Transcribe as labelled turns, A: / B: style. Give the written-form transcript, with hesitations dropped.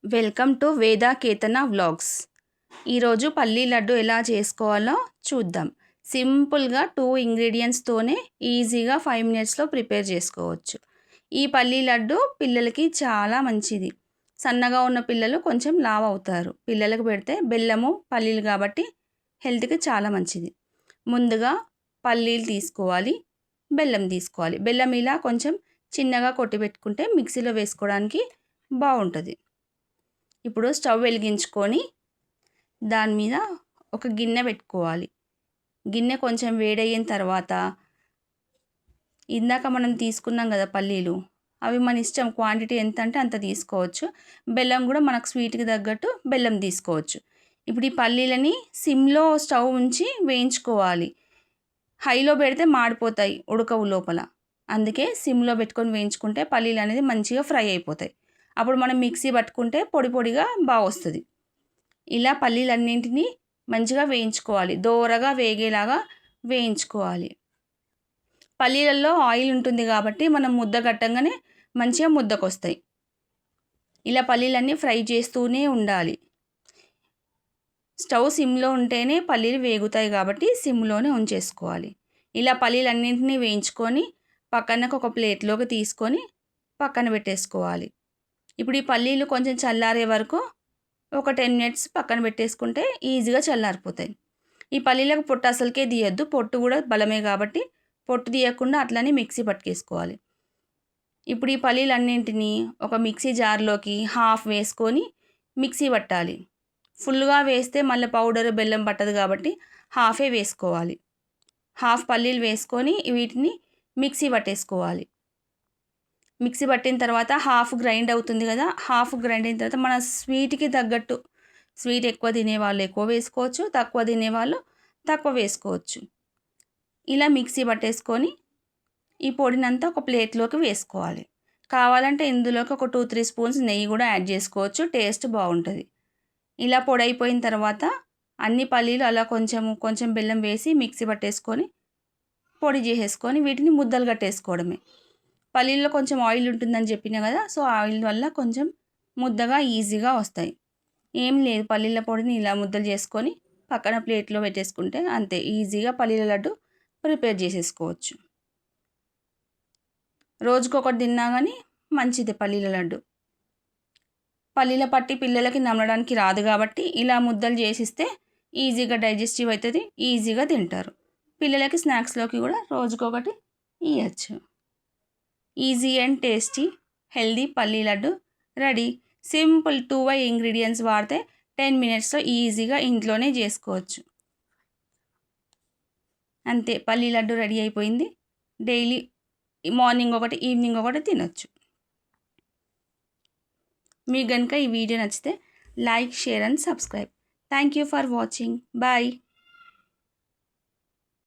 A: Welcome to Veda Ketana vlogs. ఈరోజు పల్లీ లడ్డు ఎలా చేసుకోవాలో చూద్దాం. సింపుల్గా 2 ఇంగ్రీడియంట్స్తోనే ఈజీగా 5 మినిట్స్లో ప్రిపేర్ చేసుకోవచ్చు. ఈ పల్లీ లడ్డు పిల్లలకి చాలా మంచిది. సన్నగా ఉన్న పిల్లలు కొంచెం లావు అవుతారు. పిల్లలకు పెడితే బెల్లము పల్లీలు కాబట్టి హెల్త్కి చాలా మంచిది. ముందుగా పల్లీలు తీసుకోవాలి, బెల్లం తీసుకోవాలి. బెల్లం ఇలా కొంచెం చిన్నగా కొట్టి పెట్టుకుంటే మిక్సీలో వేసుకోవడానికి బాగుంటుంది. ఇప్పుడు స్టవ్ వెలిగించుకొని దాని మీద ఒక గిన్నె పెట్టుకోవాలి. గిన్నె కొంచెం వేడయిన తర్వాత ఇందాక మనం తీసుకున్నాం కదా పల్లీలు, అవి మన ఇష్టం, క్వాంటిటీ ఎంత అంటే అంత తీసుకోవచ్చు. బెల్లం కూడా మనకు స్వీట్కి తగ్గట్టు బెల్లం తీసుకోవచ్చు. ఇప్పుడు ఈ పల్లీలని సిమ్లో స్టవ్ ఉంచి వేయించుకోవాలి. హైలో పెడితే మాడిపోతాయి, ఉడకవు లోపల. అందుకే సిమ్లో పెట్టుకొని వేయించుకుంటే పల్లీలు అనేది మంచిగా ఫ్రై అయిపోతాయి. అప్పుడు మనం మిక్సీ పట్టుకుంటే పొడి పొడిగా బాగా వస్తుంది. ఇలా పల్లీలన్నింటినీ మంచిగా వేయించుకోవాలి, దోరగా వేగేలాగా వేయించుకోవాలి. పల్లీలలో ఆయిల్ ఉంటుంది కాబట్టి మనం ముద్ద కట్టంగానే మంచిగా ముద్దకొస్తాయి. ఇలా పల్లీలన్నీ ఫ్రై చేస్తూనే ఉండాలి. స్టవ్ సిమ్లో ఉంటేనే పల్లీలు వేగుతాయి కాబట్టి సిమ్లోనే ఉంచేసుకోవాలి. ఇలా పల్లీలన్నింటినీ వేయించుకొని పక్కనకు ఒక ప్లేట్లోకి తీసుకొని పక్కన పెట్టేసుకోవాలి. ఇప్పుడు ఈ పల్లీలు కొంచెం చల్లారే వరకు ఒక 10 మినిట్స్ పక్కన పెట్టేసుకుంటే ఈజీగా చల్లారిపోతాయి. ఈ పల్లీలకు పొట్టు అసలుకే తీయద్దు, పొట్టు కూడా బలమే కాబట్టి పొట్టు తీయకుండా అట్లనే మిక్సీ పట్టుకేసుకోవాలి. ఇప్పుడు ఈ పల్లీలన్నింటినీ ఒక మిక్సీ జార్లోకి హాఫ్ వేసుకొని మిక్సీ పట్టాలి. ఫుల్గా వేస్తే మళ్ళీ పౌడర్ బెల్లం పట్టదు కాబట్టి హాఫే వేసుకోవాలి. హాఫ్ పల్లీలు వేసుకొని వీటిని మిక్సీ పట్టేసుకోవాలి. మిక్సీ పట్టిన తర్వాత హాఫ్ గ్రైండ్ అవుతుంది కదా, హాఫ్ గ్రైండ్ అయిన తర్వాత మన స్వీట్కి తగ్గట్టు, స్వీట్ ఎక్కువ తినేవాళ్ళు ఎక్కువ వేసుకోవచ్చు, తక్కువ తినేవాళ్ళు తక్కువ వేసుకోవచ్చు. ఇలా మిక్సీ పట్టేసుకొని ఈ పొడినంతా ఒక ప్లేట్లోకి వేసుకోవాలి. కావాలంటే ఇందులోకి ఒక 2-3 స్పూన్స్ నెయ్యి కూడా యాడ్ చేసుకోవచ్చు, టేస్ట్ బాగుంటుంది. ఇలా పొడి అయిపోయిన తర్వాత అన్ని పల్లీలు అలా కొంచెం బెల్లం వేసి మిక్సీ పట్టేసుకొని పొడి చేసేసుకొని వీటిని ముద్దలు కట్టేసుకోవడమే. పల్లీల్లో కొంచెం ఆయిల్ ఉంటుందని చెప్పినా కదా, సో ఆయిల్ వల్ల కొంచెం ముద్దగా ఈజీగా వస్తాయి. ఏం లేదు, పల్లీల పొడిని ఇలా ముద్దలు చేసుకొని పక్కన ప్లేట్లో పెట్టేసుకుంటే అంతే, ఈజీగా పల్లీల లడ్డు ప్రిపేర్ చేసేసుకోవచ్చు. రోజుకొకటి తిన్నా కానీ మంచిది పల్లీల లడ్డు. పల్లీల పట్టి పిల్లలకి నమ్మడానికి రాదు కాబట్టి ఇలా ముద్దలు చేసిస్తే ఈజీగా డైజెస్టివ్ అవుతుంది, ఈజీగా తింటారు. పిల్లలకి స్నాక్స్లోకి కూడా రోజుకొకటి ఇవ్వచ్చు. ఈజీ అండ్ టేస్టీ హెల్దీ పల్లీ లడ్డు రెడీ. సింపుల్ 2 ఇంగ్రీడియంట్స్ వాడితే 10 మినిట్స్లో ఈజీగా ఇంట్లోనే చేసుకోవచ్చు. అంతే, పల్లీ లడ్డు రెడీ అయిపోయింది. డైలీ మార్నింగ్ ఒకటి ఈవినింగ్ ఒకటి తినొచ్చు. మీకు కనుక ఈ వీడియో నచ్చితే like, share and subscribe. Thank you for watching. Bye.